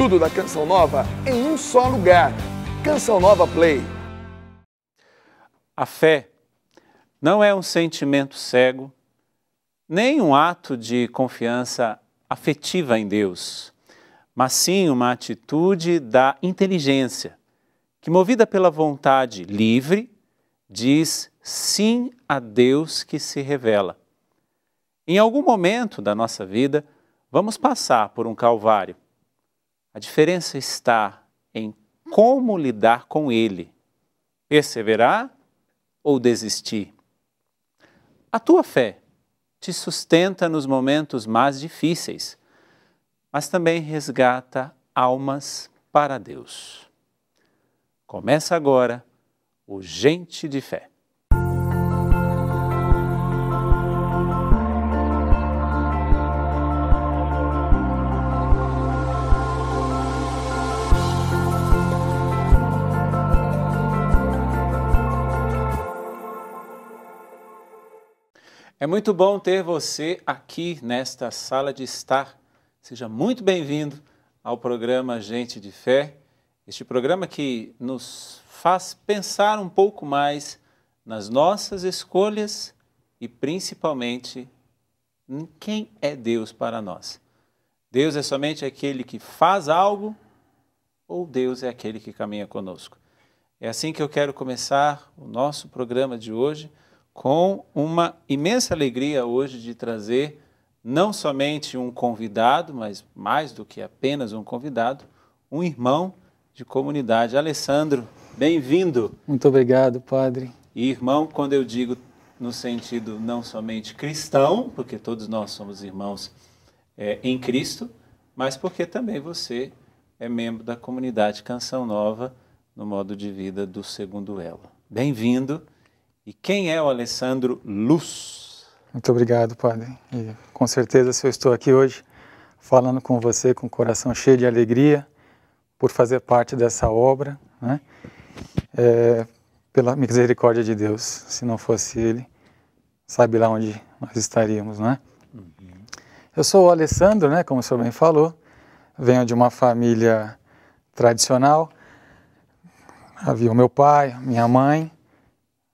Tudo da Canção Nova em um só lugar. Canção Nova Play. A fé não é um sentimento cego, nem um ato de confiança afetiva em Deus, mas sim uma atitude da inteligência, que movida pela vontade livre, diz sim a Deus que se revela. Em algum momento da nossa vida, vamos passar por um calvário. A diferença está em como lidar com ele. Perseverar ou desistir? A tua fé te sustenta nos momentos mais difíceis, mas também resgata almas para Deus. Começa agora o Gente de Fé. É muito bom ter você aqui nesta sala de estar. Seja muito bem-vindo ao programa Gente de Fé, este programa que nos faz pensar um pouco mais nas nossas escolhas e principalmente em quem é Deus para nós. Deus é somente aquele que faz algo ou Deus é aquele que caminha conosco? É assim que eu quero começar o nosso programa de hoje, com uma imensa alegria hoje de trazer não somente um convidado, mas mais do que apenas um convidado, um irmão de comunidade. Alessandro, bem-vindo. Muito obrigado, padre. E irmão, quando eu digo no sentido não somente cristão, porque todos nós somos irmãos em Cristo, mas porque também você é membro da comunidade Canção Nova, no modo de vida do Segundo Elo. Bem-vindo. E quem é o Alessandro Luz? Muito obrigado, padre. E com certeza, se eu estou aqui hoje falando com você com o coração cheio de alegria por fazer parte dessa obra, né? Pela misericórdia de Deus. Se não fosse Ele, sabe lá onde nós estaríamos, né? Eu sou o Alessandro, né? Como o senhor bem falou. Venho de uma família tradicional. Havia o meu pai, minha mãe.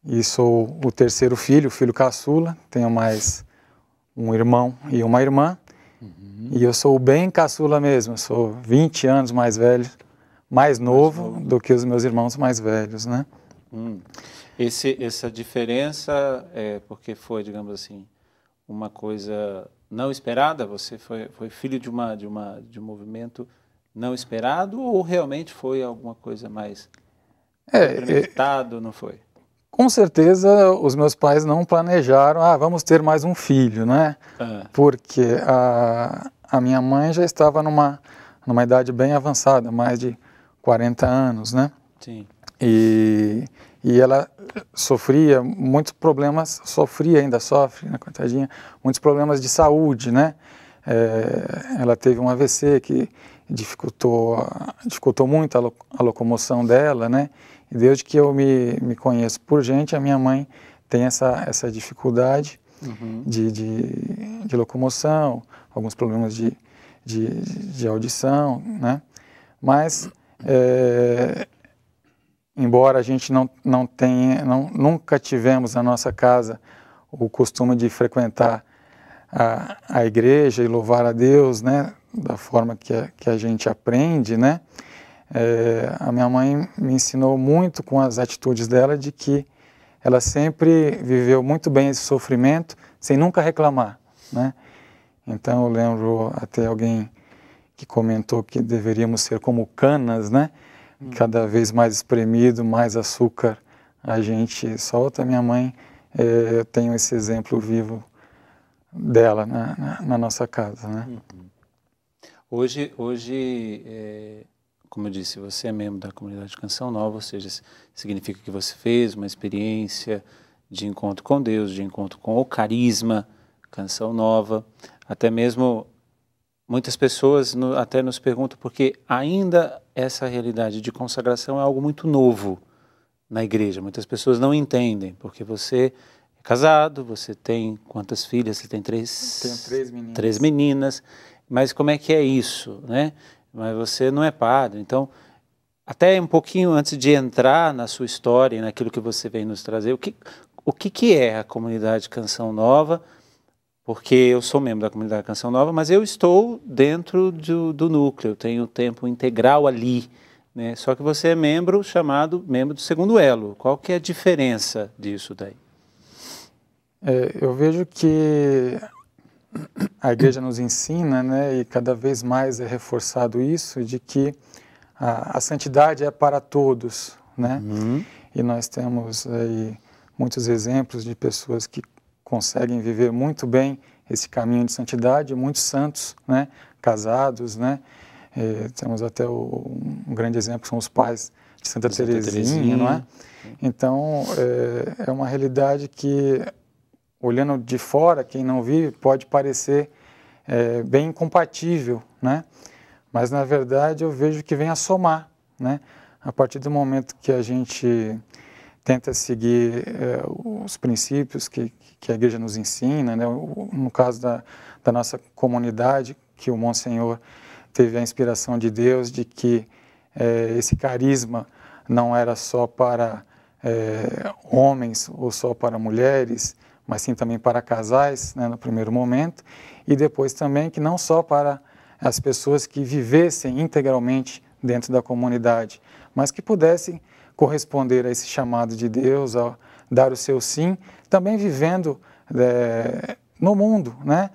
E sou o terceiro filho, o filho caçula. Tenho mais um irmão e uma irmã. E eu sou bem caçula mesmo. Sou 20 anos mais velho, mais novo do que os meus irmãos mais velhos, né? Essa diferença é porque foi, digamos assim, uma coisa não esperada? Você foi filho de um movimento não esperado ou realmente foi alguma coisa mais premeditado, não foi? Com certeza, os meus pais não planejaram, vamos ter mais um filho, né? Porque a minha mãe já estava numa idade bem avançada, mais de 40 anos, né? Sim. E ela sofria muitos problemas, ainda sofre, né, coitadinha, muitos problemas de saúde, né? Ela teve um AVC que dificultou muito a locomoção dela, né? E desde que eu me conheço por gente, a minha mãe tem essa dificuldade de locomoção, alguns problemas de audição, né? Mas, embora a gente nunca tivemos na nossa casa o costume de frequentar a igreja e louvar a Deus, né? Da forma que a gente aprende, né? A minha mãe me ensinou muito com as atitudes dela de que ela sempre viveu muito bem esse sofrimento sem nunca reclamar, né? Então eu lembro até alguém que comentou que deveríamos ser como canas, né? Cada vez mais espremido, mais açúcar a gente solta. Minha mãe, eu tenho esse exemplo vivo dela na nossa casa, né? Hoje como eu disse, você é membro da comunidade Canção Nova, ou seja, significa que você fez uma experiência de encontro com Deus, de encontro com o carisma Canção Nova. Até mesmo muitas pessoas até nos perguntam porque ainda essa realidade de consagração é algo muito novo na igreja. Muitas pessoas não entendem, porque você é casado, você tem quantas filhas? Você tem três? Tenho 3 meninas. 3 meninas. Mas como é que é isso, né? mas você não é padre. Então, até um pouquinho antes de entrar na sua história e naquilo que você vem nos trazer, o que é a comunidade Canção Nova? Porque eu sou membro da comunidade Canção Nova, mas eu estou dentro do núcleo, eu tenho tempo integral ali, né? Só que você é membro membro do segundo elo. Qual que é a diferença disso daí? Eu vejo que a igreja nos ensina, né, e cada vez mais é reforçado isso, de que a santidade é para todos, né? E nós temos aí muitos exemplos de pessoas que conseguem viver muito bem esse caminho de santidade, muitos santos, né, casados, né? Temos até um grande exemplo, são os pais de Santa Teresinha, não é? Então, é uma realidade que, olhando de fora, quem não vive, pode parecer bem incompatível, né? Mas, na verdade, eu vejo que vem a somar, né? A partir do momento que a gente tenta seguir os princípios que a igreja nos ensina, né? No caso da nossa comunidade, que o Monsenhor teve a inspiração de Deus de que esse carisma não era só para homens ou só para mulheres, mas sim também para casais, né, no primeiro momento, e depois também que não só para as pessoas que vivessem integralmente dentro da comunidade, mas que pudessem corresponder a esse chamado de Deus, a dar o seu sim, também vivendo no mundo, né,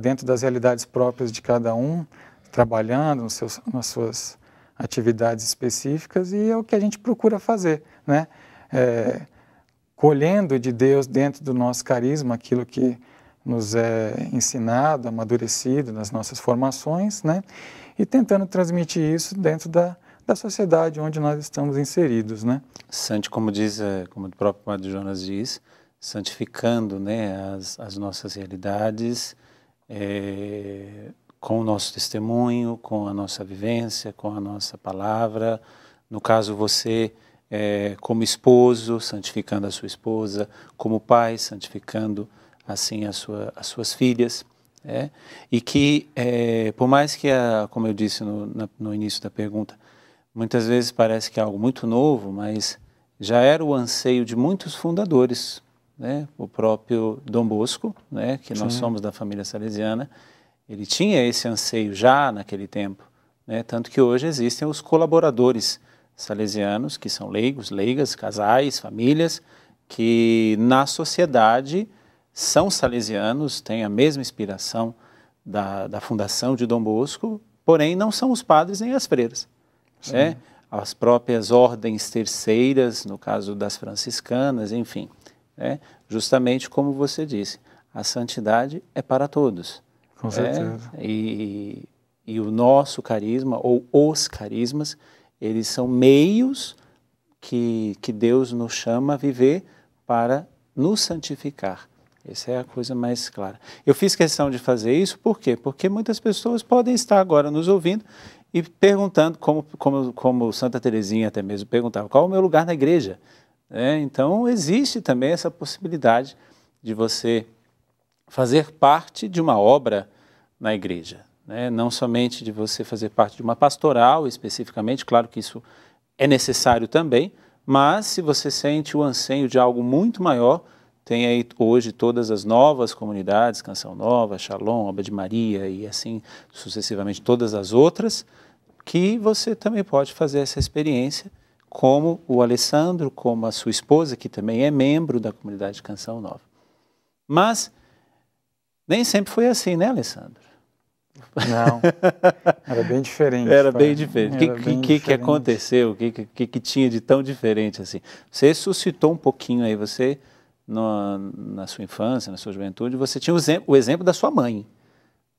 dentro das realidades próprias de cada um, trabalhando nas suas atividades específicas, e é o que a gente procura fazer, né, colhendo de Deus dentro do nosso carisma aquilo que nos é ensinado, amadurecido nas nossas formações, né? E tentando transmitir isso dentro da sociedade onde nós estamos inseridos, né? Como o próprio Padre Jonas diz, santificando, né, as nossas realidades, com o nosso testemunho, com a nossa vivência, com a nossa palavra. No caso, você, como esposo, santificando a sua esposa, como pai, santificando assim as suas filhas, e que, por mais que, como eu disse no início da pergunta, muitas vezes parece que é algo muito novo, mas já era o anseio de muitos fundadores, né? O próprio Dom Bosco, né, que nós somos da família salesiana, ele tinha esse anseio já naquele tempo, né? Tanto que hoje existem os colaboradores salesianos, que são leigos, leigas, casais, famílias, que na sociedade são salesianos, têm a mesma inspiração da fundação de Dom Bosco, porém não são os padres nem as freiras. Né? As próprias ordens terceiras, no caso das franciscanas, enfim. Né? Justamente como você disse, a santidade é para todos. Com certeza. E o nosso carisma, ou os carismas, eles são meios que Deus nos chama a viver para nos santificar. Essa é a coisa mais clara. Eu fiz questão de fazer isso, por quê? Porque muitas pessoas podem estar agora nos ouvindo e perguntando, como Santa Teresinha até mesmo perguntava, qual é o meu lugar na igreja? Então, existe também essa possibilidade de você fazer parte de uma obra na igreja. Né? Não somente de você fazer parte de uma pastoral especificamente, claro que isso é necessário também, mas se você sente o anseio de algo muito maior, tem aí hoje todas as novas comunidades, Canção Nova, Shalom, Obra de Maria e assim sucessivamente todas as outras, que você também pode fazer essa experiência, como o Alessandro, como a sua esposa, que também é membro da comunidade Canção Nova. Mas nem sempre foi assim, né, Alessandro? Não, era bem diferente. Era bem diferente. O que aconteceu? O que tinha de tão diferente assim? Você suscitou um pouquinho aí, você... na sua infância, na sua juventude, você tinha o exemplo da sua mãe,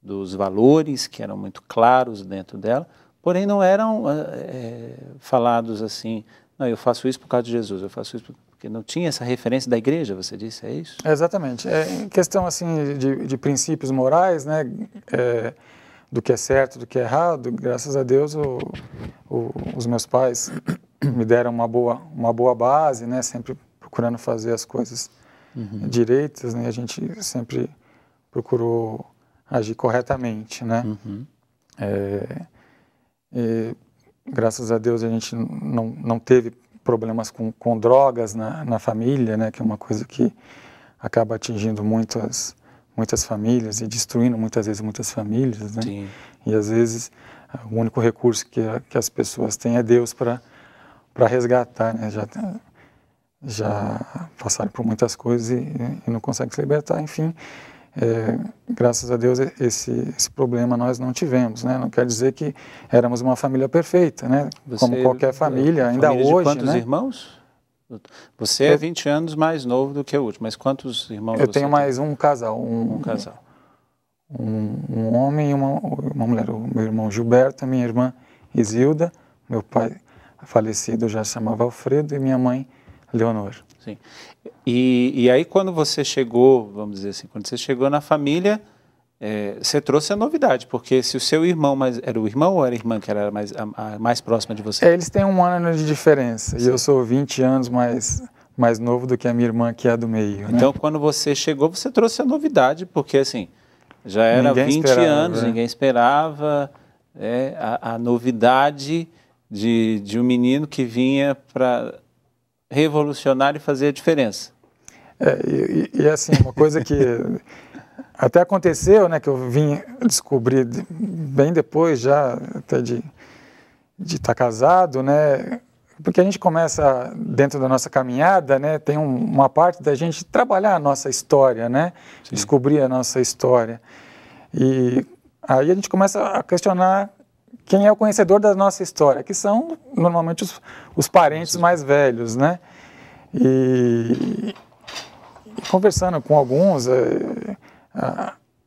dos valores que eram muito claros dentro dela, porém não eram falados assim, não, eu faço isso por causa de Jesus, eu faço isso porque não tinha essa referência da igreja, você disse, é isso? Exatamente. Em questão assim de princípios morais, né, do que é certo, do que é errado, graças a Deus os meus pais me deram uma boa base, né, sempre procurando fazer as coisas direitas, né? A gente sempre procurou agir corretamente, né? E, graças a Deus a gente não teve problemas com drogas na família, né, que é uma coisa que acaba atingindo muitas famílias e destruindo muitas vezes muitas famílias, né? Sim. E às vezes o único recurso que as pessoas têm é Deus para resgatar, né? Já passaram por muitas coisas e não conseguem se libertar, enfim. Graças a Deus esse problema nós não tivemos, né? Não quer dizer que éramos uma família perfeita, né? Como qualquer família, ainda família hoje, de quantos né? irmãos? Você é 20 anos mais novo do que o último, mas quantos irmãos Eu você tenho tem? mais um casal, Um casal. um homem e uma mulher, o meu irmão Gilberto, a minha irmã Isilda, meu pai falecido já se chamava Alfredo e minha mãe Leonor. Sim. E aí quando você chegou, vamos dizer assim, quando você chegou na família, você trouxe a novidade, porque se o seu irmão, era o irmão ou era a irmã que era a mais próxima de você? Eles têm 1 ano de diferença, e eu sou 20 anos mais novo do que a minha irmã, que é a do meio. Então, né? quando você chegou, você trouxe a novidade, porque assim, já era Ninguém 20 esperava, anos, né? ninguém esperava a novidade de um menino que vinha para revolucionar e fazer a diferença. E assim, uma coisa que até aconteceu, né, que eu vim descobrir bem depois já até de estar casado, né, porque a gente começa dentro da nossa caminhada, né, tem uma parte da gente trabalhar a nossa história, né, Sim. descobrir a nossa história. E aí a gente começa a questionar quem é o conhecedor da nossa história, que são normalmente os parentes mais velhos, né, e conversando com alguns,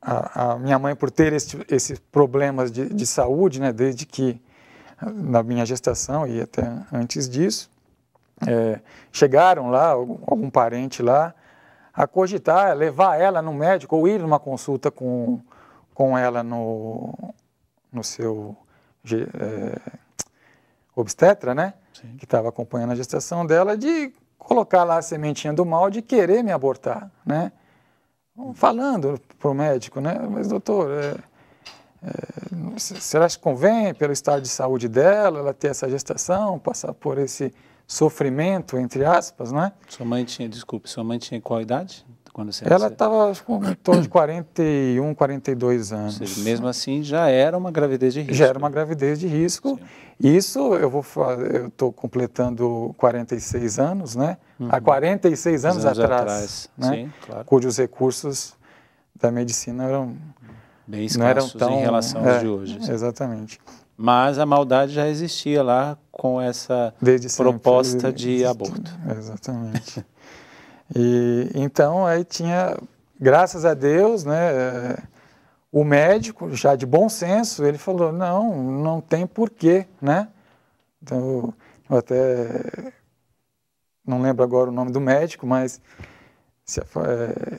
a minha mãe, por ter esses problemas de saúde, né, desde que na minha gestação e até antes disso, chegaram lá, algum parente lá, a cogitar, levar ela no médico ou ir numa consulta com ela no seu obstetra, né, Sim. que estava acompanhando a gestação dela, de colocar lá a sementinha do mal de querer me abortar, né? Falando para o médico, né? Mas doutor, será que convém pelo estado de saúde dela, ela ter essa gestação, passar por esse sofrimento, entre aspas, né? Sua mãe tinha qual idade? Quando você Ela estava em torno de 41, 42 anos. Ou seja, mesmo assim já era uma gravidez de risco. Já era uma gravidez de risco. Sim. Isso eu estou completando 46 anos, né? Há 46 anos atrás, né? Sim, claro. Cujos recursos da medicina eram bem não eram escassos tão em relação aos de hoje. Sim. Exatamente. Mas a maldade já existia lá com essa proposta de aborto. Exatamente. E então aí tinha, graças a Deus, né? O médico, já de bom senso, ele falou, não tem porquê, né? Então, eu até não lembro agora o nome do médico, mas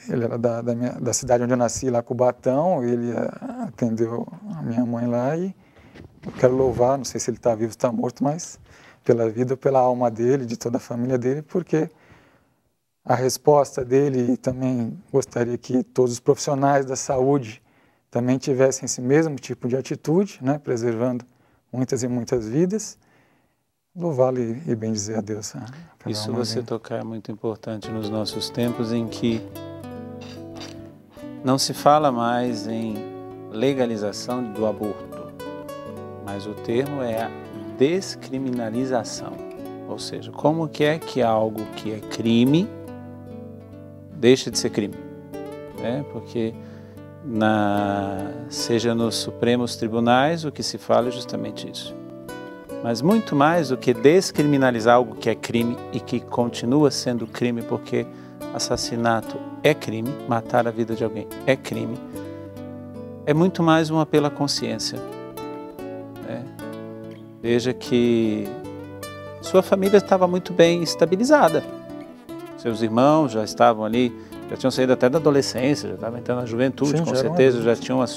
ele era da cidade onde eu nasci, lá Cubatão, ele atendeu a minha mãe lá e eu quero louvar, não sei se ele está vivo ou está morto, mas pela vida, pela alma dele, de toda a família dele, porque a resposta dele, e também gostaria que todos os profissionais da saúde também tivessem esse mesmo tipo de atitude, né, preservando muitas e muitas vidas. Louvá-lo e bendizer a Deus. Isso você tocar é muito importante nos nossos tempos em que não se fala mais em legalização do aborto, mas o termo é a descriminalização. Ou seja, como que é que algo que é crime deixa de ser crime? Porque seja nos Supremos Tribunais, o que se fala é justamente isso. Mas muito mais do que descriminalizar algo que é crime e que continua sendo crime, porque assassinato é crime, matar a vida de alguém é crime, é muito mais um apelo à consciência. Veja que sua família estava muito bem estabilizada. Seus irmãos já estavam ali, já tinham saído até da adolescência, já estavam entrando na juventude, sim, com certeza, já tinham os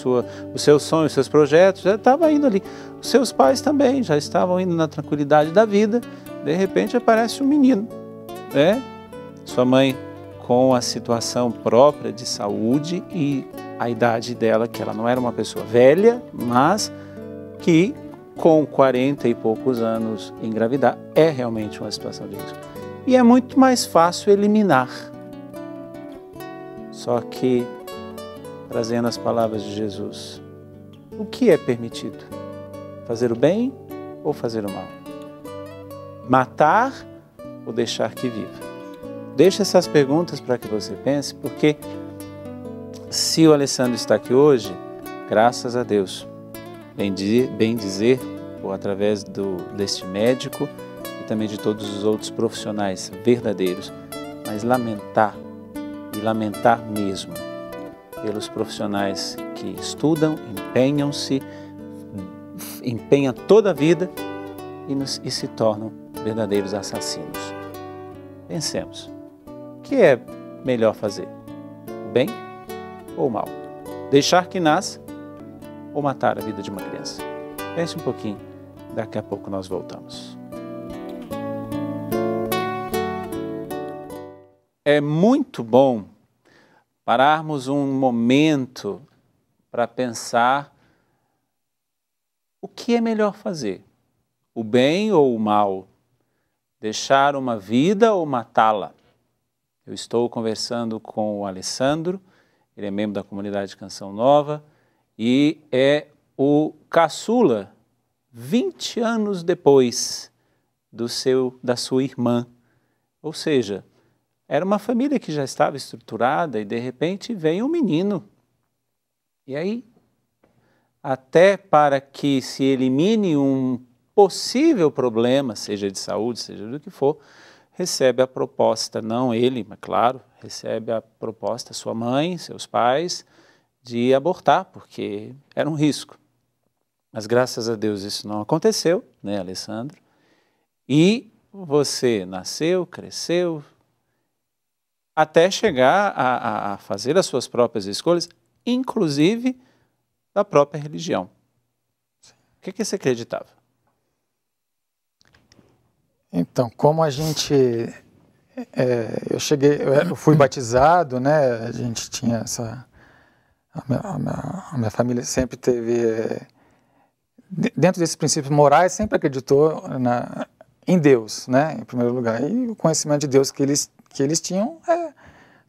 seus sonhos, os seus projetos, já estavam indo ali. Os seus pais também já estavam indo na tranquilidade da vida. De repente aparece um menino, Sua mãe com a situação própria de saúde e a idade dela, que ela não era uma pessoa velha, mas que com 40 e poucos anos engravidar é realmente uma situação de risco. E é muito mais fácil eliminar. Só que, trazendo as palavras de Jesus, o que é permitido? Fazer o bem ou fazer o mal? Matar ou deixar que viva? Deixa essas perguntas para que você pense, porque se o Alessandro está aqui hoje, graças a Deus, bem dizer, ou através deste médico e também de todos os outros profissionais verdadeiros, mas lamentar, e lamentar mesmo, pelos profissionais que estudam, empenham toda a vida e se tornam verdadeiros assassinos. Pensemos, o que é melhor fazer? O bem ou o mal? Deixar que nasça ou matar a vida de uma criança? Pense um pouquinho, daqui a pouco nós voltamos. É muito bom pararmos um momento para pensar o que é melhor fazer, o bem ou o mal, deixar uma vida ou matá-la. Eu estou conversando com o Alessandro, ele é membro da comunidade Canção Nova e é o caçula 20 anos depois da sua irmã. Ou seja, era uma família que já estava estruturada e de repente vem um menino. E aí, até para que se elimine um possível problema, seja de saúde, seja do que for, recebe a proposta, não ele, mas claro, recebe a proposta, sua mãe, seus pais, de abortar, porque era um risco. Mas graças a Deus isso não aconteceu, né, Alessandro? E você nasceu, cresceu, até chegar a fazer as suas próprias escolhas, inclusive da própria religião. O que você acreditava? Então, como a gente... eu fui batizado, né? A gente tinha essa... A minha família sempre teve... dentro desses princípios morais, sempre acreditou em Deus, né? Em primeiro lugar. E o conhecimento de Deus que eles tinham é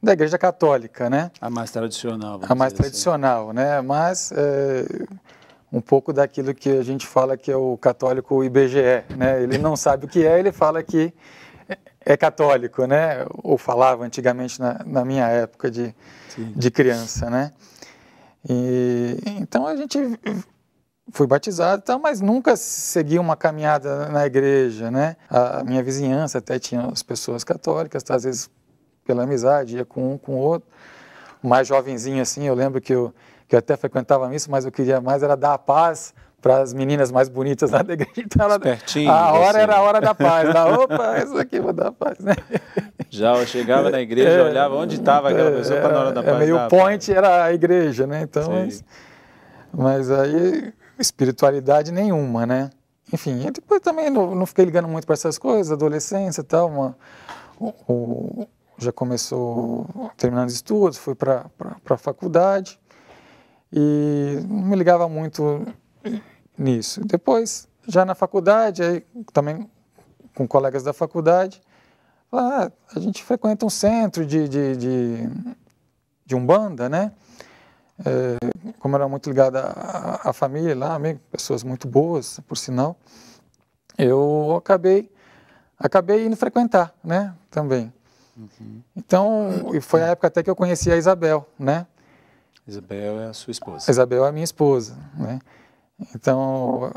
da Igreja Católica, né? A mais tradicional. A mais tradicional, assim, né? Mas um pouco daquilo que a gente fala que é o católico IBGE, né? Ele não sabe o que é, ele fala que é católico, né? Ou falava antigamente na minha época de criança, né? Então a gente foi batizado, mas nunca segui uma caminhada na igreja, né? A minha vizinhança até tinha as pessoas católicas, às vezes pela amizade, ia com um, com o outro. Mais jovenzinho assim, eu lembro que eu até frequentava isso, mas eu queria mais era dar a paz para as meninas mais bonitas lá da igreja. Então, a hora era a hora da paz. Opa, isso aqui vou dar a paz, né? Já eu chegava na igreja, olhava onde estava aquela pessoa para na hora da paz. Meio point era a igreja, né? Então, mas aí espiritualidade nenhuma, né? Enfim, e depois também não fiquei ligando muito para essas coisas, adolescência e tal, já começou terminando os estudos, fui para a faculdade e não me ligava muito nisso. Depois, já na faculdade, aí também com colegas da faculdade, a gente frequenta um centro de Umbanda, né? Como era muito ligado à família lá, pessoas muito boas, por sinal, eu acabei indo frequentar, né? Também. Uhum. Então, foi a época até que eu conheci a Isabel, né? Isabel é a sua esposa. A Isabel é a minha esposa, né? Então,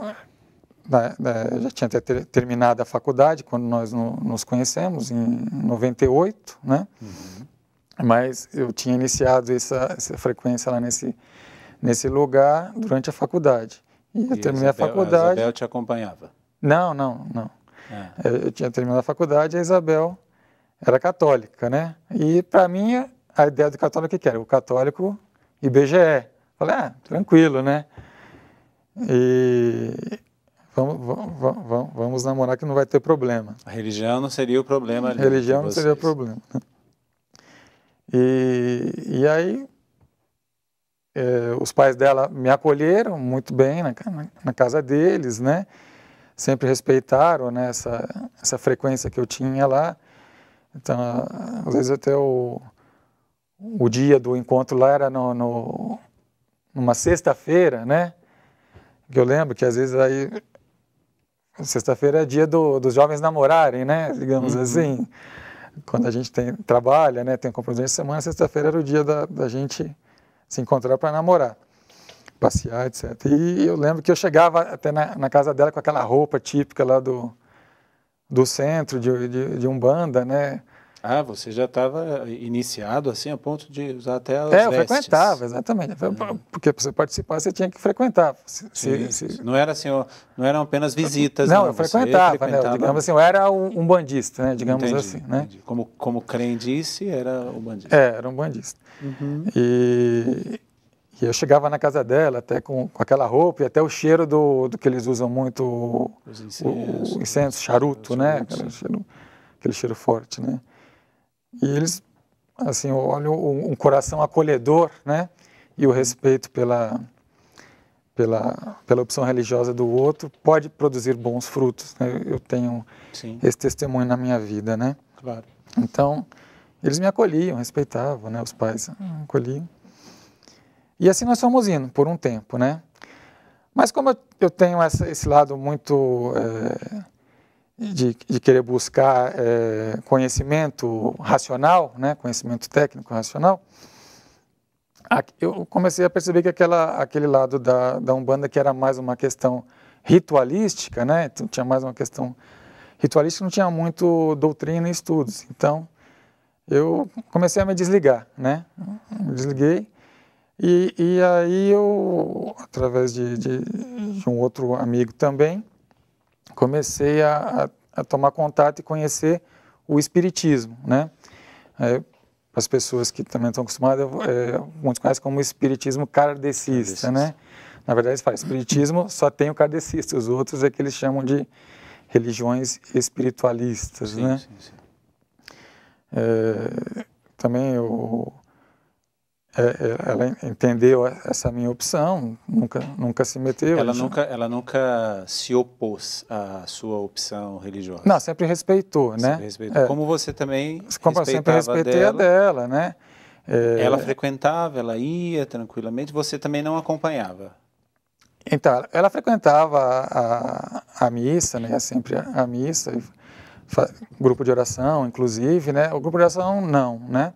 eu já tinha até terminado a faculdade quando nós nos conhecemos, em 98, né? Uhum. Mas eu tinha iniciado essa frequência lá nesse lugar durante a faculdade. E eu terminei a faculdade... A Isabel te acompanhava? Não. Eu tinha terminado a faculdade e a Isabel era católica, né? E para mim, a ideia do católico que era? O católico IBGE. Falei, tranquilo, né? E vamos namorar que não vai ter problema. A religião não seria o problema ali. A religião não seria o problema. E aí, os pais dela me acolheram muito bem na casa deles, né? Sempre respeitaram, né, essa frequência que eu tinha lá. Então, às vezes até o dia do encontro lá era numa sexta-feira, né? Que eu lembro que às vezes aí sexta-feira é dia dos jovens namorarem, né? Digamos assim. Quando a gente trabalha, né? Tem compromisso de semana, sexta-feira era o dia da gente se encontrar para namorar, passear, etc. E eu lembro que eu chegava até na casa dela com aquela roupa típica lá do centro de Umbanda, né? Ah, você já estava iniciado assim a ponto de usar até as eu vestes. frequentava, exatamente. Porque para você participar, você tinha que frequentar. Não era assim, não eram apenas visitas. Não, eu frequentava, né? Digamos assim, eu era um bandista, né? Digamos assim, né? Entendi. Como Crem disse, era um bandista. Era um bandista. E eu chegava na casa dela até com aquela roupa e até o cheiro do que eles usam muito, o incenso, charuto, né? Aquele cheiro forte, né? E eles, assim, olham um coração acolhedor, né? E o respeito pela opção religiosa do outro pode produzir bons frutos, né? Eu tenho esse testemunho na minha vida, né? Claro. Então, eles me acolhiam, respeitavam, né? Os pais acolhiam. E assim nós fomos indo por um tempo, né? Mas como eu tenho esse lado muito de querer buscar conhecimento racional, né? Conhecimento técnico racional, eu comecei a perceber que aquele lado da Umbanda que era mais uma questão ritualística, né? Então, tinha mais uma questão ritualística, não tinha muito doutrina e estudos. Então, eu comecei a me desligar, né? Me desliguei. E aí eu, através de um outro amigo também, comecei a tomar contato e conhecer o espiritismo, né? As pessoas que também estão acostumadas, muitos conhecem como espiritismo kardecista, né? Na verdade, eles falam, espiritismo só tem o kardecista, os outros é que eles chamam de religiões espiritualistas, né? Sim. Também ela entendeu essa minha opção, nunca se meteu. Ela nunca se opôs à sua opção religiosa? Não, sempre respeitou, né? Sempre respeitou. Como você também sempre respeitei a dela, né? Ela frequentava, ela ia tranquilamente, você também não acompanhava? Então, ela frequentava a missa, né? Sempre a missa, grupo de oração, inclusive, né? O grupo de oração, não, né?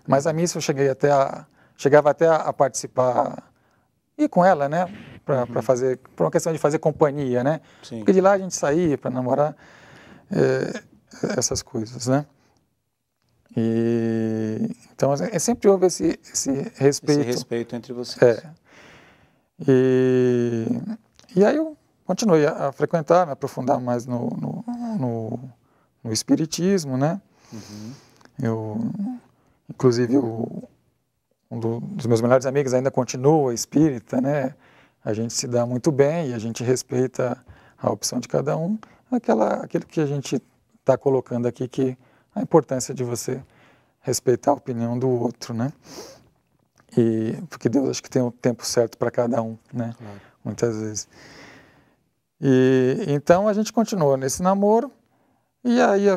Mas a missa eu chegava até a participar, ir com ela, né? Para fazer, por uma questão de fazer companhia, né? Sim. Porque de lá a gente saía para namorar, essas coisas, né? Então, sempre houve esse respeito. Esse respeito entre vocês. E aí eu continuei a frequentar, me aprofundar mais no espiritismo, né? Inclusive, um dos meus melhores amigos ainda continua espírita, né? A gente se dá muito bem e a gente respeita a opção de cada um. Aquilo que a gente está colocando aqui, que a importância de você respeitar a opinião do outro, né? Porque Deus acho que tem o tempo certo para cada um, né? Claro. Muitas vezes. Então a gente continuou nesse namoro e aí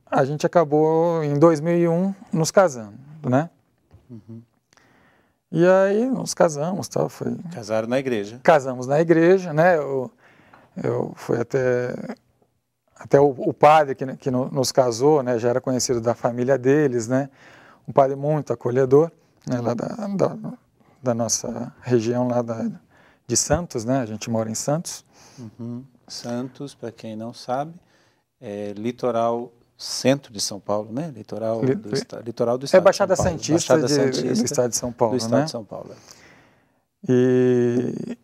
a gente acabou em 2001 nos casando, né? E aí nos casamos, tal, foi. Casaram na igreja? Casamos na igreja, né? Eu fui até o padre que nos casou, né? Já era conhecido da família deles, né? Um padre muito acolhedor, né? Lá da nossa região lá de Santos, né? A gente mora em Santos. Santos, para quem não sabe, é litoral centro de São Paulo, né? Litoral do estado. É Baixada Santista do estado de São Paulo, do estado de São Paulo. E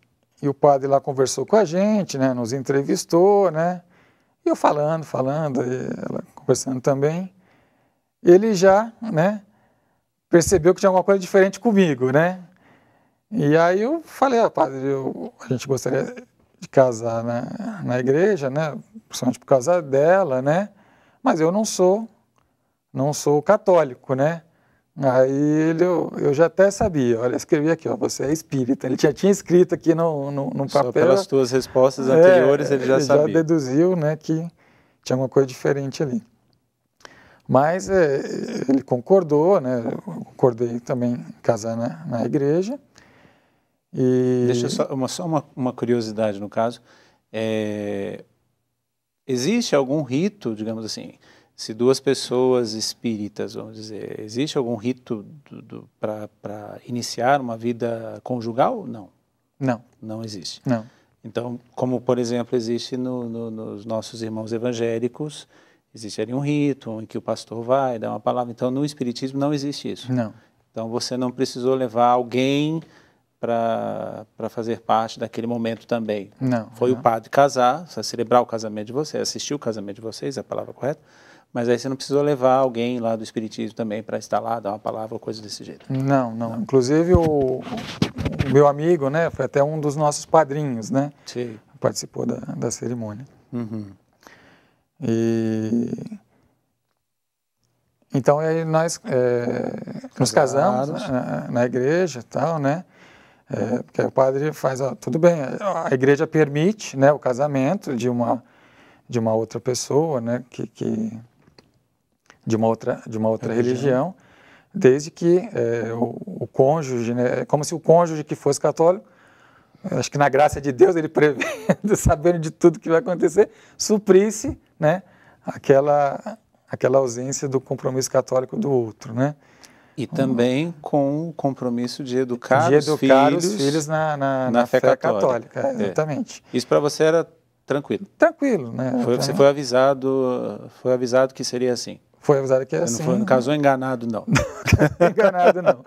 o padre lá conversou com a gente, né? Nos entrevistou, né? E eu falando, e ela conversando também. Ele já, né? Percebeu que tinha alguma coisa diferente comigo, né? E aí eu falei, padre, a gente gostaria de casar na igreja, né? Principalmente por causa dela, né? Mas eu não sou católico, né? Aí eu já até sabia, olha, escrevi aqui, ó, você é espírita. Ele já tinha escrito aqui no papel. Só pelas tuas respostas anteriores ele já sabia. Já deduziu, né, que tinha alguma coisa diferente ali. Mas ele concordou, né, eu concordei também em casar na igreja. E... Deixa só uma curiosidade no caso. Existe algum rito, digamos assim, se duas pessoas espíritas, vamos dizer, existe algum rito para iniciar uma vida conjugal? Não. Não. Não existe. Não. Então, como por exemplo existe nos nossos irmãos evangélicos, existe ali um rito em que o pastor vai dar uma palavra. Então, no espiritismo não existe isso. Não. Então, você não precisou levar alguém para fazer parte daquele momento também. Não. Foi o padre casar, celebrar o casamento de vocês, assistir o casamento de vocês, é a palavra correta, mas aí você não precisou levar alguém lá do espiritismo também para estar lá, dar uma palavra ou coisa desse jeito. Não. Inclusive o meu amigo, né, foi até um dos nossos padrinhos, né? Sim. Participou da cerimônia. Uhum. E então aí nós nos casamos na igreja e tal, né? Porque o padre faz, tudo bem, a igreja permite, né, o casamento de uma outra pessoa, né, de uma outra religião, desde que o cônjuge, né, como se o cônjuge que fosse católico, acho que na graça de Deus ele prevendo, sabendo de tudo que vai acontecer, suprisse, né, aquela ausência do compromisso católico do outro, né? E também com o compromisso de educar, os filhos na fé católica. Exatamente. Isso para você era tranquilo? Tranquilo, né? Você foi avisado que seria assim? Foi avisado que era assim. Não casou enganado, não? Enganado, não.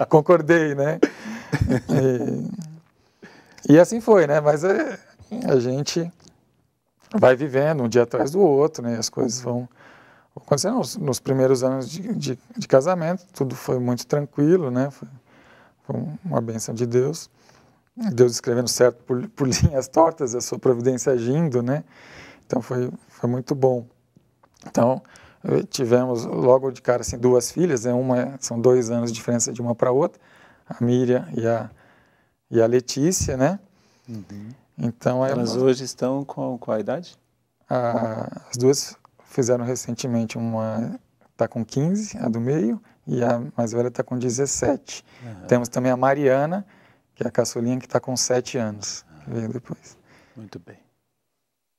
Concordei, né? E assim foi, né? Mas a gente vai vivendo um dia atrás do outro, né? As coisas vão acontecendo nos primeiros anos de casamento, tudo foi muito tranquilo, né? Foi uma bênção de Deus. Deus escrevendo certo por linhas tortas, a sua providência agindo, né? Então foi muito bom. Então tivemos logo de cara assim, 2 filhas, né? São 2 anos de diferença de uma para outra, a Miriam e a Letícia, né? Uhum. Então elas hoje estão com a idade? As 2 fizeram recentemente, uma está com 15, a do meio, e a mais velha está com 17. Uhum. Temos também a Mariana, que é a caçulinha, que está com 7 anos, que veio depois. Muito bem.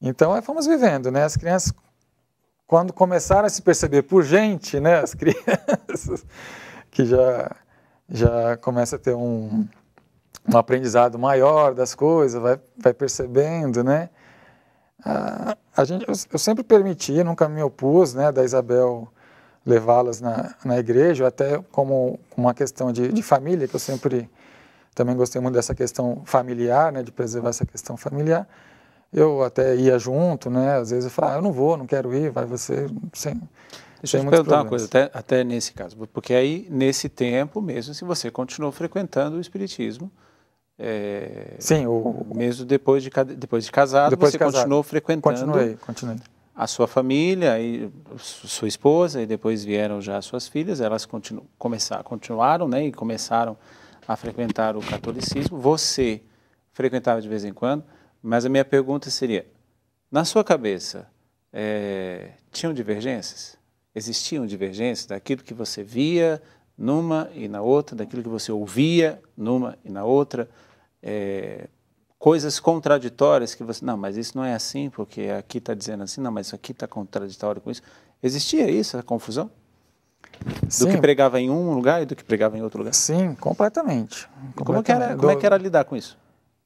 Então, fomos vivendo, né? As crianças, quando começaram a se perceber por gente, né? As crianças que já começa a ter um aprendizado maior das coisas, vai percebendo, né? Eu sempre permiti, nunca me opus, né, da Isabel levá-las na igreja, até como uma questão de família, que eu sempre também gostei muito dessa questão familiar, né, de preservar essa questão familiar. Eu até ia junto, né, às vezes eu falava, eu não vou, não quero ir, vai você, Deixa eu te perguntar uma coisa, até nesse caso, porque aí, nesse tempo mesmo, se você continuou frequentando o espiritismo, sim, mesmo depois de casado, você continuou frequentando. Continuei. A sua família, e sua esposa, e depois vieram já as suas filhas, elas continuaram, né, e começaram a frequentar o catolicismo. Você frequentava de vez em quando, mas a minha pergunta seria, na sua cabeça, tinham divergências? Existiam divergências daquilo que você via numa e na outra, daquilo que você ouvia numa e na outra, coisas contraditórias que você, não, mas isso não é assim, porque aqui está dizendo assim, não, mas isso aqui está contraditório com isso. Existia isso, a confusão? Sim. Do que pregava em um lugar e do que pregava em outro lugar? Sim, completamente. Como é que era lidar com isso?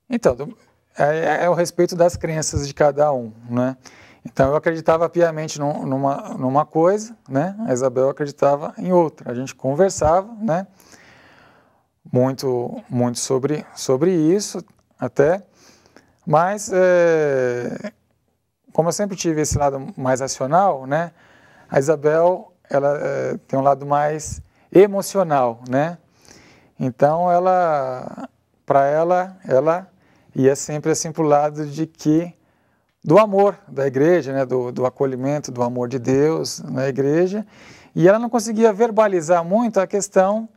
Então, é o respeito das crenças de cada um, né? Então, eu acreditava piamente numa coisa, né? A Isabel acreditava em outra. A gente conversava, né? Muito sobre isso, até. Mas, como eu sempre tive esse lado mais racional, né? A Isabel, ela tem um lado mais emocional, né? Então, para ela ia sempre assim para o lado do amor da igreja, né, do acolhimento, do amor de Deus na igreja, E ela não conseguia verbalizar muito a questão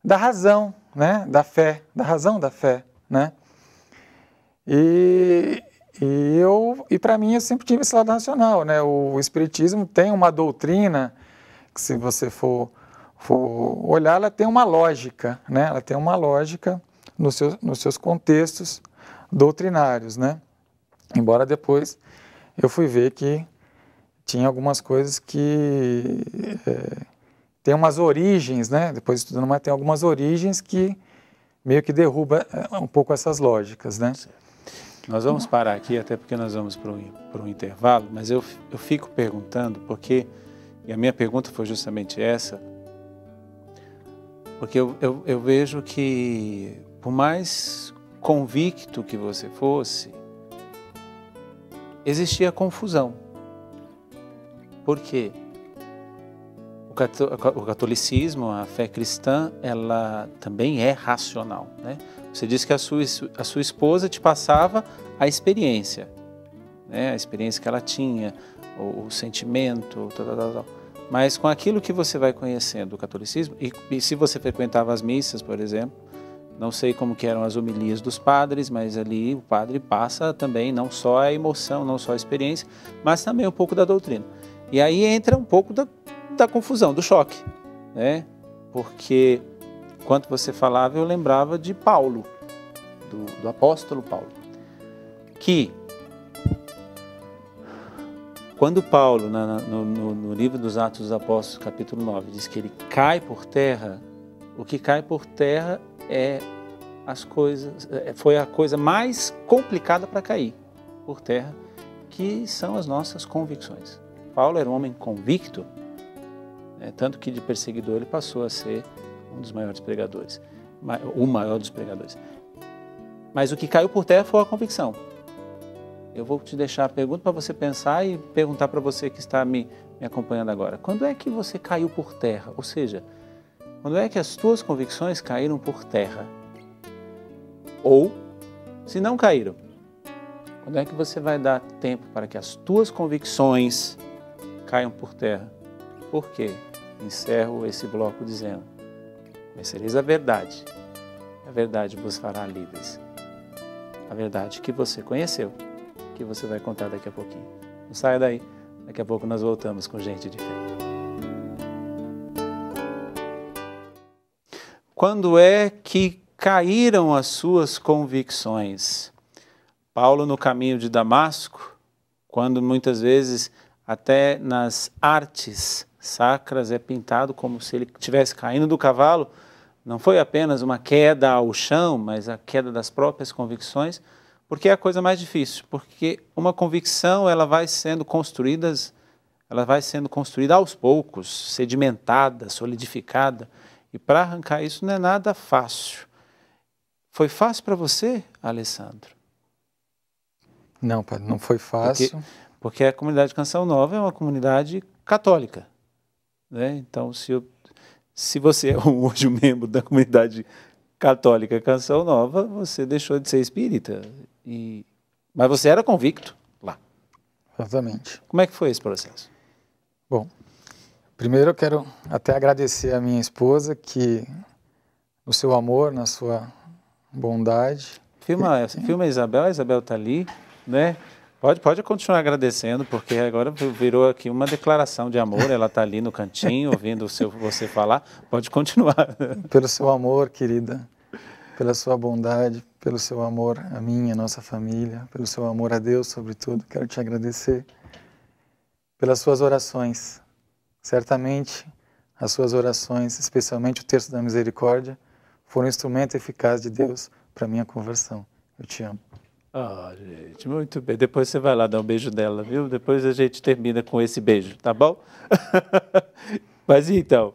da razão, né, da fé, da razão da fé, né? E para mim eu sempre tive esse lado racional, né? O Espiritismo tem uma doutrina que, se você for olhar, ela tem uma lógica, né? Ela tem uma lógica nos seus contextos doutrinários, né? Embora depois eu fui ver que tinha algumas coisas que tem umas origens, né? Depois estudando mais, tem algumas origens que meio que derruba um pouco essas lógicas, né? Nós vamos parar aqui, até porque nós vamos para um intervalo, mas eu fico perguntando, porque, e a minha pergunta foi justamente essa, porque eu vejo que, por mais convicto que você fosse, existia confusão. Por quê? O catolicismo, a fé cristã, ela também é racional, né? Você disse que a sua esposa te passava a experiência, né? A experiência que ela tinha, o sentimento, tal. Mas com aquilo que você vai conhecendo do catolicismo, e se você frequentava as missas, por exemplo, não sei como que eram as homilias dos padres, mas ali o padre passa também não só a emoção, não só a experiência, mas também um pouco da doutrina. E aí entra um pouco da confusão, do choque, né? Porque enquanto você falava, eu lembrava de Paulo, do apóstolo Paulo, que quando Paulo, no livro dos Atos dos Apóstolos, capítulo 9, diz que ele cai por terra, o que cai por terra foi a coisa mais complicada para cair por terra, que são as nossas convicções. Paulo era um homem convicto, né, tanto que de perseguidor ele passou a ser um dos maiores pregadores, o maior dos pregadores. Mas o que caiu por terra foi a convicção. Eu vou te deixar a pergunta para você pensar e perguntar para você que está me acompanhando agora. Quando é que você caiu por terra? Ou seja, quando é que as tuas convicções caíram por terra? Ou, se não caíram, quando é que você vai dar tempo para que as tuas convicções caiam por terra? Por quê? Encerro esse bloco dizendo: conhecereis a verdade vos fará livres. A verdade que você conheceu, que você vai contar daqui a pouquinho. Não saia daí, daqui a pouco nós voltamos com Gente de Fé. Quando é que caíram as suas convicções? Paulo, no caminho de Damasco, quando muitas vezes até nas artes sacras é pintado como se ele estivesse caindo do cavalo, não foi apenas uma queda ao chão, mas a queda das próprias convicções, porque é a coisa mais difícil, porque uma convicção ela vai sendo construída aos poucos, sedimentada, solidificada, e para arrancar isso não é nada fácil. Foi fácil para você, Alessandro? Não, padre, não foi fácil. Porque a comunidade Canção Nova é uma comunidade católica, né? Então, se você é hoje um membro da comunidade católica Canção Nova, você deixou de ser espírita. Mas você era convicto lá. Exatamente. Como é que foi esse processo? Bom, primeiro eu quero até agradecer a minha esposa, que no seu amor, na sua bondade... Filma a Isabel está ali, né? Pode continuar agradecendo, porque agora virou aqui uma declaração de amor, ela está ali no cantinho, ouvindo você falar, pode continuar. Pelo seu amor, querida, pela sua bondade, pelo seu amor a mim, a nossa família, pelo seu amor a Deus, sobretudo, quero te agradecer pelas suas orações. Certamente, as suas orações, especialmente o Terço da Misericórdia, foram um instrumento eficaz de Deus para a minha conversão. Eu te amo. Gente, muito bem. Depois você vai lá dar um beijo dela, viu? Depois a gente termina com esse beijo, tá bom? Mas então,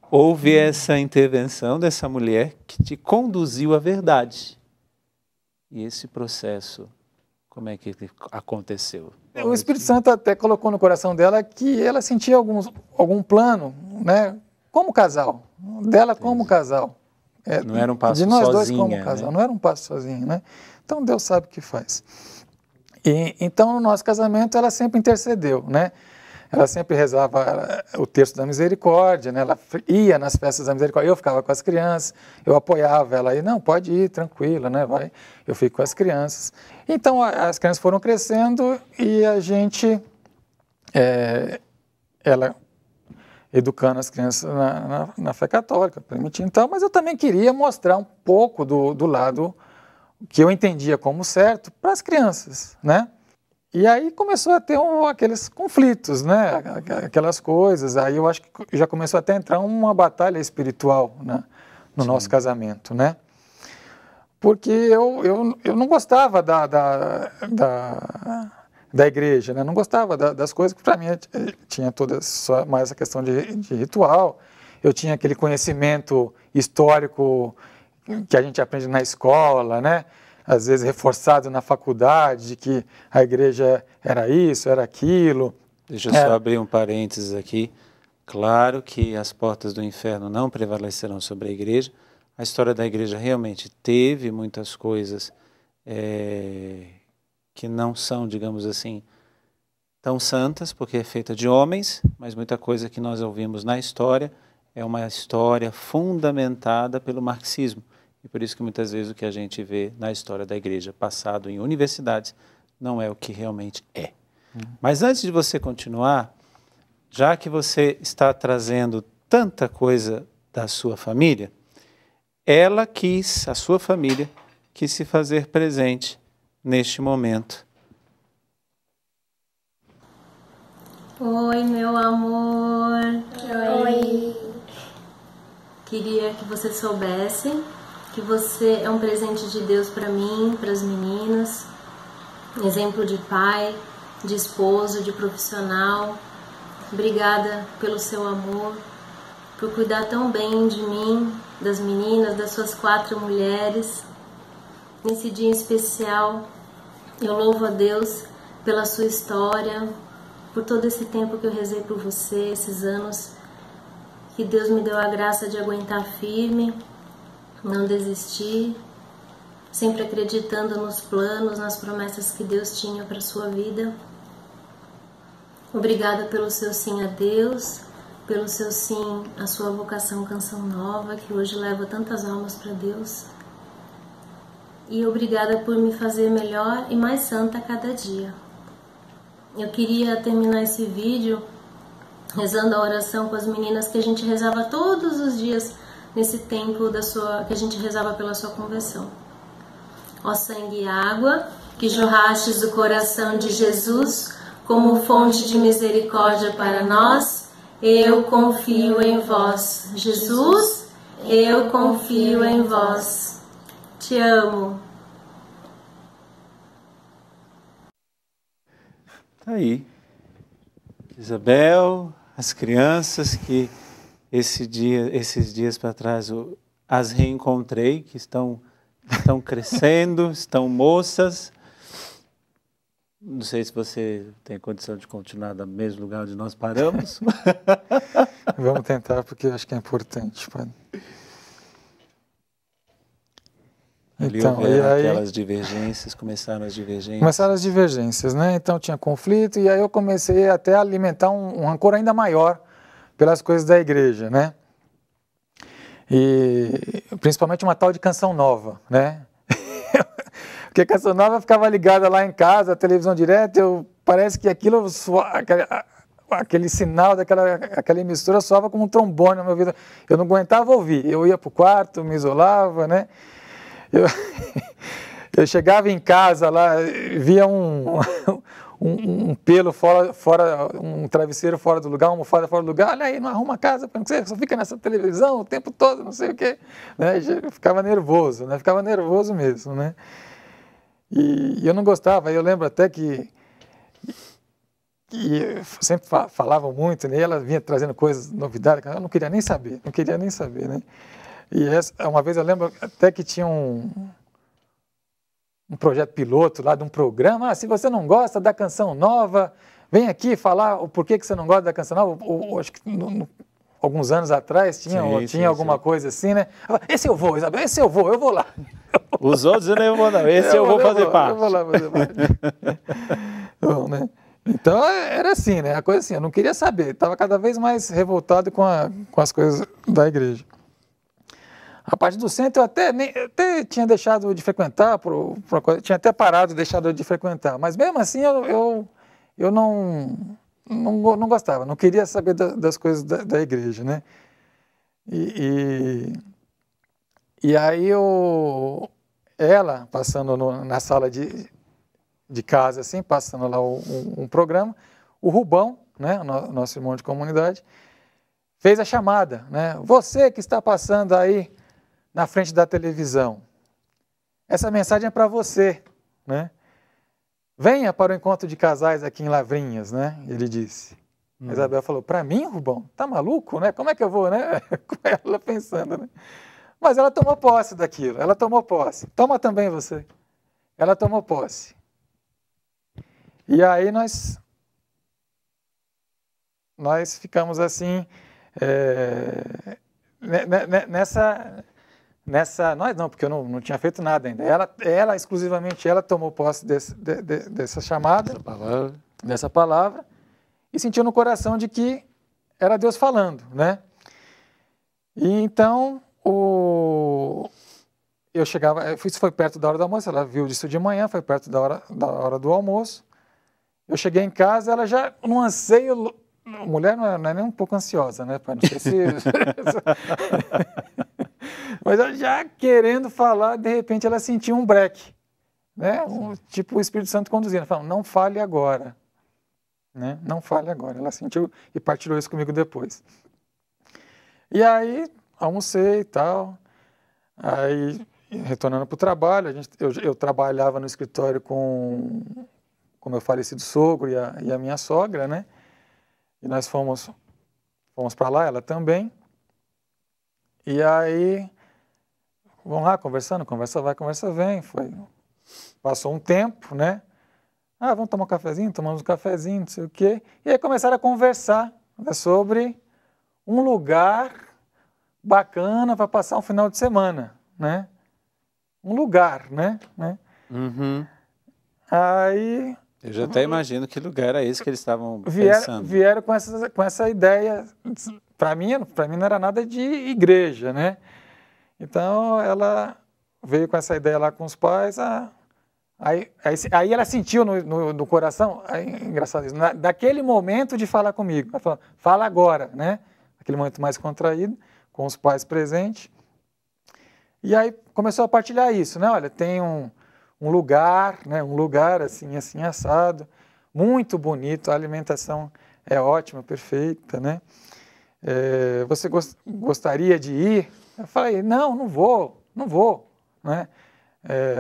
houve essa intervenção dessa mulher que te conduziu à verdade. E esse processo, como é que aconteceu? O Espírito Santo até colocou no coração dela que ela sentia algum plano, né? Como casal, dela como casal. Não era um passo de nós sozinha, dois como casal, né? Não era um passo sozinho, né? Então Deus sabe o que faz. Então no nosso casamento ela sempre intercedeu, né? ela sempre rezava o terço da misericórdia, né? Ela ia nas festas da misericórdia, eu ficava com as crianças, eu apoiava ela aí, não, pode ir, tranquila, né? Vai, eu fico com as crianças. Então as crianças foram crescendo e a gente, ela educando as crianças na fé católica, permitindo tal, mas eu também queria mostrar um pouco do lado que eu entendia como certo para as crianças, né? E aí começou a ter aqueles conflitos, né? Aquelas coisas. Aí eu acho que já começou até a entrar uma batalha espiritual, né? No nosso casamento, né? Porque eu não gostava da igreja, né? Não gostava das coisas que para mim tinha toda só mais a questão de ritual. Eu tinha aquele conhecimento histórico que a gente aprende na escola, né? Às vezes reforçado na faculdade, de que a igreja era isso, era aquilo. Deixa eu só abrir um parênteses aqui. Claro que as portas do inferno não prevalecerão sobre a igreja. A história da igreja realmente teve muitas coisas que não são, digamos assim, tão santas, porque é feita de homens, mas muita coisa que nós ouvimos na história é uma história fundamentada pelo marxismo. E por isso que muitas vezes o que a gente vê na história da igreja passado em universidades não é o que realmente é. Mas antes de você continuar, já que você está trazendo tanta coisa da sua família, a sua família, quis se fazer presente neste momento. Oi, meu amor. Oi. Queria que você soubesse que você é um presente de Deus para mim, para as meninas, exemplo de pai, de esposo, de profissional. Obrigada pelo seu amor, por cuidar tão bem de mim, das meninas, das suas 4 mulheres. Nesse dia especial, eu louvo a Deus pela sua história, por todo esse tempo que eu rezei por você, esses anos que Deus me deu a graça de aguentar firme, não desistir, sempre acreditando nos planos, nas promessas que Deus tinha para a sua vida. Obrigada pelo seu sim a Deus, pelo seu sim à sua vocação Canção Nova, que hoje leva tantas almas para Deus. E obrigada por me fazer melhor e mais santa a cada dia. Eu queria terminar esse vídeo rezando a oração com as meninas que a gente rezava todos os dias nesse tempo que a gente rezava pela sua conversão. Ó sangue e água, que jorrastes do coração de Jesus como fonte de misericórdia para nós, eu confio em vós. Jesus, eu confio em vós. Te amo. Tá aí. Isabel, as crianças que esses dias para trás as reencontrei, que estão crescendo, estão moças. Não sei se você tem condição de continuar no mesmo lugar onde nós paramos. Vamos tentar, porque eu acho que é importante, padre. Então, e aí, aquelas divergências, começaram as divergências, né? Então tinha conflito e aí eu comecei até a alimentar um rancor ainda maior pelas coisas da igreja, né? E principalmente uma tal de Canção Nova, né? Porque a Canção Nova ficava ligada lá em casa, a televisão direta, parece que aquele sinal aquela emissora soava como um trombone na minha vida. Eu não aguentava ouvir, eu ia para o quarto, me isolava, né? Eu chegava em casa lá, via um pelo fora, um travesseiro fora do lugar, uma almofada fora do lugar, olha aí, não arruma a casa, você só fica nessa televisão o tempo todo, não sei o quê. Né? Eu ficava nervoso, né? Ficava nervoso mesmo, né? E eu não gostava, eu lembro até que sempre falavam muito, né? E ela vinha trazendo coisas, novidades, eu não queria nem saber, né? E uma vez eu lembro até que tinha um projeto piloto lá de um programa. Se você não gosta da Canção Nova, vem aqui falar o porquê que você não gosta da Canção Nova. Acho que alguns anos atrás tinha alguma coisa assim, né? Esse eu vou, Isabel, eu vou lá. Os outros eu não vou não, esse eu vou fazer parte. Eu vou lá fazer parte. Bom, né? Então era assim, né? A coisa assim, eu não queria saber, estava cada vez mais revoltado com as coisas da igreja. A parte do centro eu até tinha deixado de frequentar, tinha até parado, deixado de frequentar, mas mesmo assim eu não gostava, não queria saber das coisas da igreja, né? E aí ela, passando na sala de casa, assim, passando lá um programa, o Rubão, né, nosso irmão de comunidade, fez a chamada, né? Você que está passando aí na frente da televisão, essa mensagem é para você, né? Venha para o encontro de casais aqui em Lavrinhas, né? Ele disse. A Isabel falou, para mim, Rubão? Tá maluco, né? Como é que eu vou, né? Com ela pensando, né? Mas ela tomou posse daquilo, ela tomou posse. Toma também você. Ela tomou posse. E aí nós ficamos assim, nós não, porque eu não tinha feito nada ainda. Ela exclusivamente, ela tomou posse dessa chamada, dessa palavra, e sentiu no coração de que era Deus falando, né? E então, eu chegava, isso foi perto da hora do almoço, ela viu disso de manhã, foi perto da hora do almoço. Eu cheguei em casa, ela já, num anseio, mulher não é nem um pouco ansiosa, né, pai? Não sei se... Mas ela já querendo falar, de repente ela sentiu um breque, né? Tipo o Espírito Santo conduzindo, falando, não fale agora, né? Não fale agora. Ela sentiu e partilhou isso comigo depois. E aí, almocei e tal, aí retornando para o trabalho, eu trabalhava no escritório com meu falecido sogro e a minha sogra, né? E nós fomos para lá, ela também. E aí, vamos lá, conversando, conversa vai, conversa vem. Passou um tempo, né? Ah, vamos tomar um cafezinho? Tomamos um cafezinho, não sei o quê. E aí começaram a conversar, né, sobre um lugar bacana para passar um final de semana, né? Um lugar, né? Uhum. Aí... Eu já até imagino que lugar era esse que eles estavam pensando. Vieram com essa ideia. Para mim não era nada de igreja, né? Então ela veio com essa ideia lá com os pais. Aí ela sentiu no coração, engraçado isso, daquele momento de falar comigo. Ela falou, fala agora, né? Aquele momento mais contraído, com os pais presentes. E aí começou a partilhar isso, né? Olha, tem um lugar, né? Um lugar assim assado, muito bonito, a alimentação é ótima, perfeita, né? Você gostaria de ir? Eu falei, não vou, né?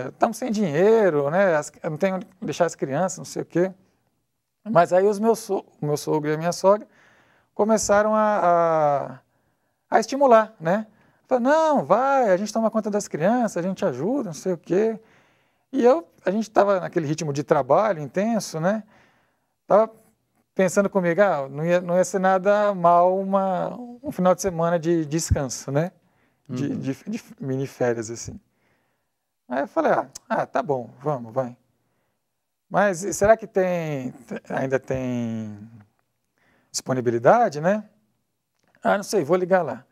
Estamos sem dinheiro, né? Eu não tenho onde deixar as crianças, não sei o quê. Mas aí o meu sogro e a minha sogra começaram a estimular, né? Falei, não, vai, a gente toma conta das crianças, a gente ajuda, não sei o quê. E a gente estava naquele ritmo de trabalho intenso, né? Estava pensando comigo, não ia ser nada mal um final de semana de descanso, né? De mini férias, assim. Aí eu falei, tá bom, vamos, vai. Mas será que ainda tem disponibilidade, né? Não sei, vou ligar lá.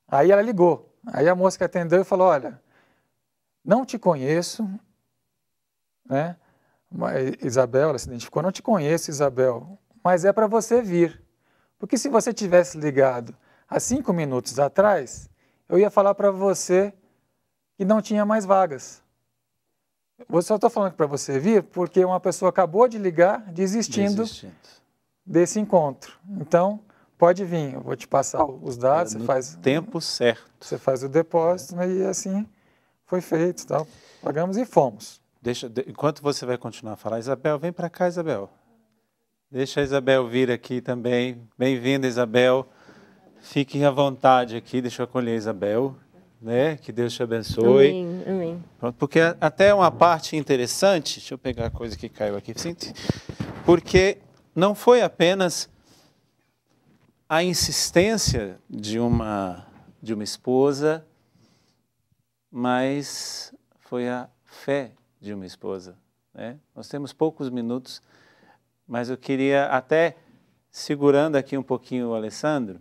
Aí ela ligou. Aí a moça que atendeu falou, olha, não te conheço, né? Isabel, ela se identificou, não te conheço, Isabel, mas é para você vir. Porque se você tivesse ligado há 5 minutos atrás, eu ia falar para você que não tinha mais vagas. Eu só estou falando para você vir porque uma pessoa acabou de ligar desistindo desse encontro. Então, pode vir, eu vou te passar os dados, você faz... tempo certo. Você faz o depósito, né, e assim foi feito, tal. Pagamos e fomos. Enquanto você vai continuar a falar, Isabel, vem para cá, Isabel. Deixa a Isabel vir aqui também. Bem-vinda, Isabel. Fique à vontade aqui, deixa eu acolher a Isabel, né? Que Deus te abençoe. Amém, amém. Pronto, porque até uma parte interessante, deixa eu pegar a coisa que caiu aqui, porque não foi apenas a insistência de uma esposa, mas foi a fé de uma esposa, né? Nós temos poucos minutos, Mas eu queria até, segurando aqui um pouquinho o Alessandro,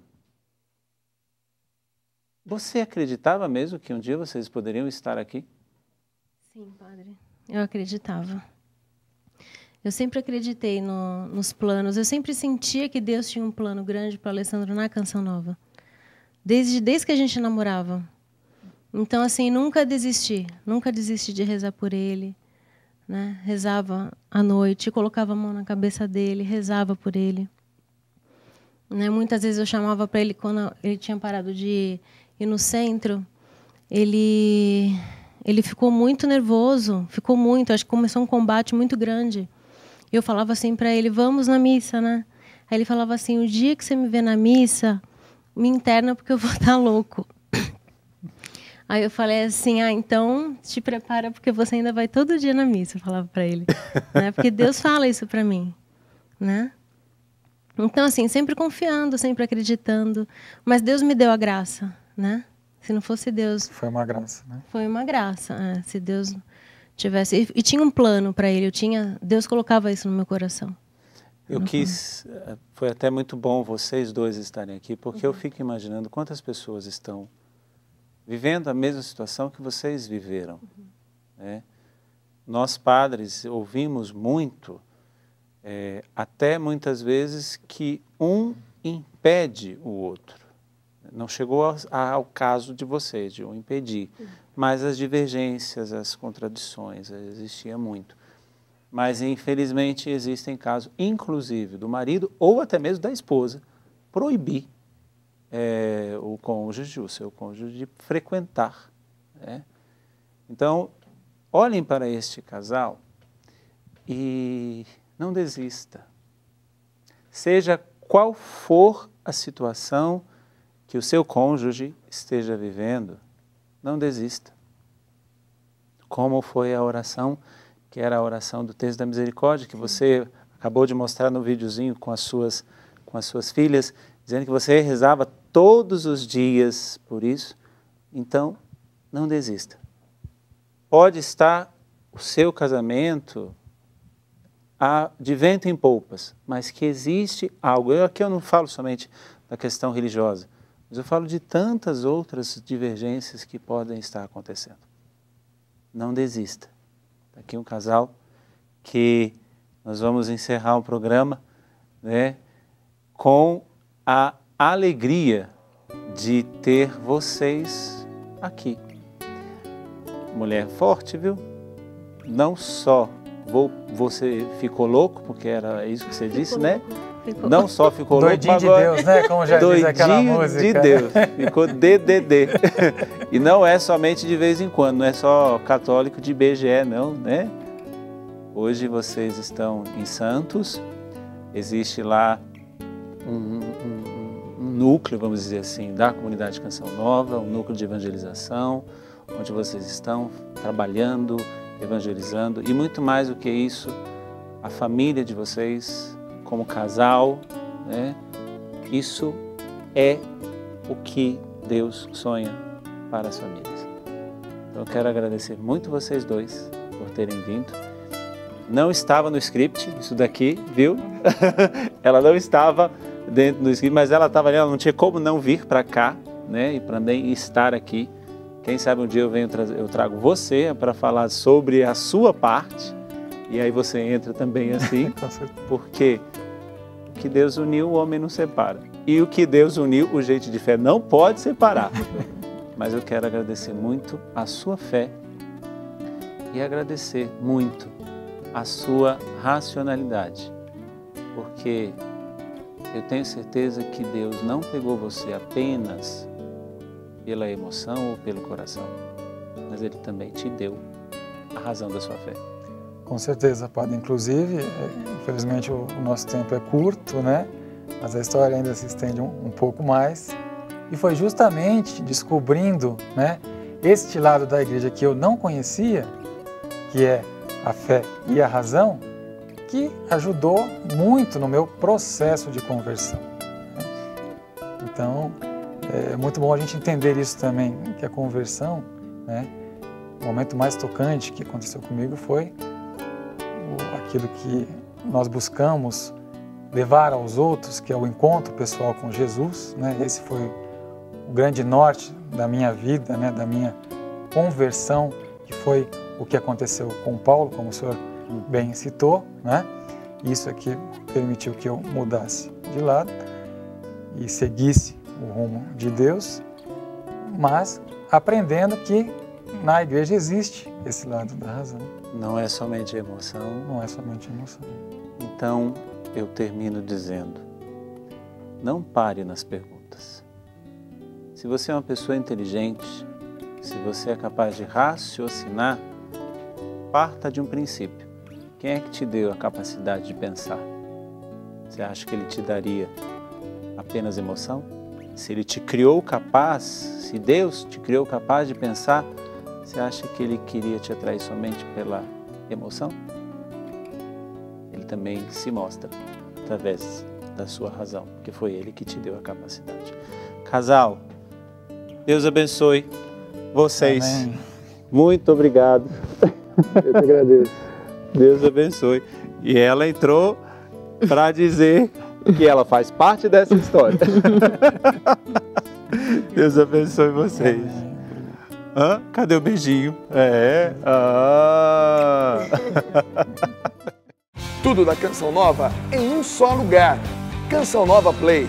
você acreditava mesmo que um dia vocês poderiam estar aqui? Sim, padre. Eu acreditava. Eu sempre acreditei nos planos. Eu sempre sentia que Deus tinha um plano grande para o Alessandro na Canção Nova. Desde que a gente namorava. Então, assim, nunca desisti de rezar por ele, né? Rezava à noite, colocava a mão na cabeça dele, rezava por ele. Né? Muitas vezes eu chamava para ele, quando ele tinha parado de ir no centro, ele ficou muito nervoso, acho que começou um combate muito grande. E eu falava assim para ele, vamos na missa, né? Aí ele falava assim, o dia que você me vê na missa, me interna porque eu vou estar louco. Aí eu falei assim, então te prepara porque você ainda vai todo dia na missa, eu falava para ele. Né? Porque Deus fala isso para mim, né? Então, assim, sempre confiando, sempre acreditando. Mas Deus me deu a graça, né? Se não fosse Deus... Foi uma graça, né? Foi uma graça, se Deus tivesse... E tinha um plano para ele, Deus colocava isso no meu coração. Foi até muito bom vocês dois estarem aqui, porque eu fico imaginando quantas pessoas estão vivendo a mesma situação que vocês viveram. Né? Nós, padres, ouvimos muito, até muitas vezes, que um impede o outro. Não chegou ao caso de vocês, de um impedir, mas as divergências, as contradições, existia muito. Mas, infelizmente, existem casos, inclusive do marido ou até mesmo da esposa, proibir o cônjuge, o seu cônjuge, de frequentar. Né? Então, olhem para este casal e não desista. Seja qual for a situação que o seu cônjuge esteja vivendo, não desista. Como foi a oração, que era a oração do Terço da Misericórdia, que você acabou de mostrar no videozinho com as suas filhas, dizendo que você rezava todos os dias por isso. Então, não desista. Pode estar o seu casamento de vento em polpas, mas que existe algo. Aqui eu não falo somente da questão religiosa, mas eu falo de tantas outras divergências que podem estar acontecendo. Não desista. Aqui um casal que nós vamos encerrar o programa, né, com a alegria de ter vocês aqui. Mulher forte, viu? Não só você ficou louco, porque era isso que você disse, né? Não só ficou doidinho louco, agora... de Deus, né? Como já diz aquela música. Doidinho de Deus. Ficou DDD. E não é somente de vez em quando, não é só católico de IBGE, não, né? Hoje vocês estão em Santos, existe lá um núcleo, vamos dizer assim, da comunidade Canção Nova, um núcleo de evangelização, onde vocês estão trabalhando, evangelizando, e muito mais do que isso, a família de vocês, como casal, né? Isso é o que Deus sonha para as famílias. Então eu quero agradecer muito vocês dois por terem vindo. Não estava no script, isso daqui, viu? Ela não estava dentro do script, mas ela estava ali, ela não tinha como não vir para cá, né? E também estar aqui. Quem sabe um dia eu trago você para falar sobre a sua parte, e aí você entra também assim, porque o que Deus uniu, o homem não separa. E o que Deus uniu, o Gente de Fé não pode separar. Mas eu quero agradecer muito a sua fé e agradecer muito a sua racionalidade, porque eu tenho certeza que Deus não pegou você apenas pela emoção ou pelo coração, mas Ele também te deu a razão da sua fé. Com certeza, Padre. Inclusive, infelizmente o nosso tempo é curto, né? Mas a história ainda se estende um pouco mais. E foi justamente descobrindo, né, este lado da igreja que eu não conhecia, que é a fé e a razão, que ajudou muito no meu processo de conversão. Então, é muito bom a gente entender isso também, que a conversão, né, o momento mais tocante que aconteceu comigo foi aquilo que nós buscamos levar aos outros, que é o encontro pessoal com Jesus, né? Esse foi o grande norte da minha vida, né? Da minha conversão, que foi o que aconteceu com Paulo, como o senhor bem citou, né? Isso aqui permitiu que eu mudasse de lado e seguisse o rumo de Deus, mas aprendendo que na igreja existe esse lado da razão. Não é somente emoção. Não é somente emoção. Então, eu termino dizendo, não pare nas perguntas. Se você é uma pessoa inteligente, se você é capaz de raciocinar, parta de um princípio. Quem é que te deu a capacidade de pensar? Você acha que ele te daria apenas emoção? Se ele te criou capaz, se Deus te criou capaz de pensar, você acha que ele queria te atrair somente pela emoção? Ele também se mostra através da sua razão, porque foi ele que te deu a capacidade. Casal, Deus abençoe vocês. Amém. Muito obrigado. Eu que agradeço. Deus abençoe. E ela entrou para dizer que ela faz parte dessa história. Deus abençoe vocês. Hã? Cadê o beijinho? Tudo da Canção Nova em um só lugar. Canção Nova Play.